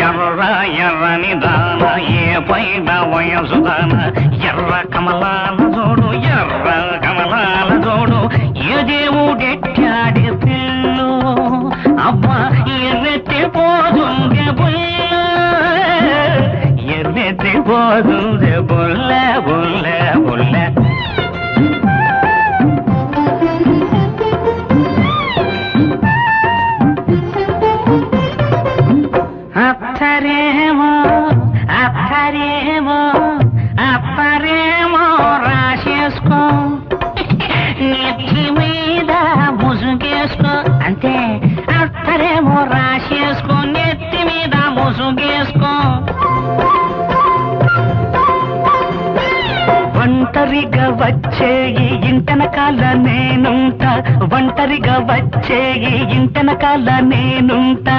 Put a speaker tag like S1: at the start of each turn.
S1: ఎర్ర ఎర్రని దాన ఏ పైన వయసుదాన ఎర్ర కమలాల జోడు ఎర్ర కమలాల జోడు ఏ దేవుడెట్టాడే పిల్లు అబ్బా ఎర్రెత్తి పోతుందే బుల్ల ఎర్రెత్తి పోతుందే బుల్ల బుల్ల బుల్ల అత్తరేమో అత్తరేమో అత్తరేమో రాసేసుకో నెత్తి మీద ముసుగేసుకో అంతే అత్తరేమో రాసేసుకో నెత్తి మీద ముసుగేసుకో ఒంటరిగా వచ్చే ఈ ఇంటనకాల నేనుంటా ఒంటరిగా వచ్చే ఈ ఇంటనకాల నేనుంటా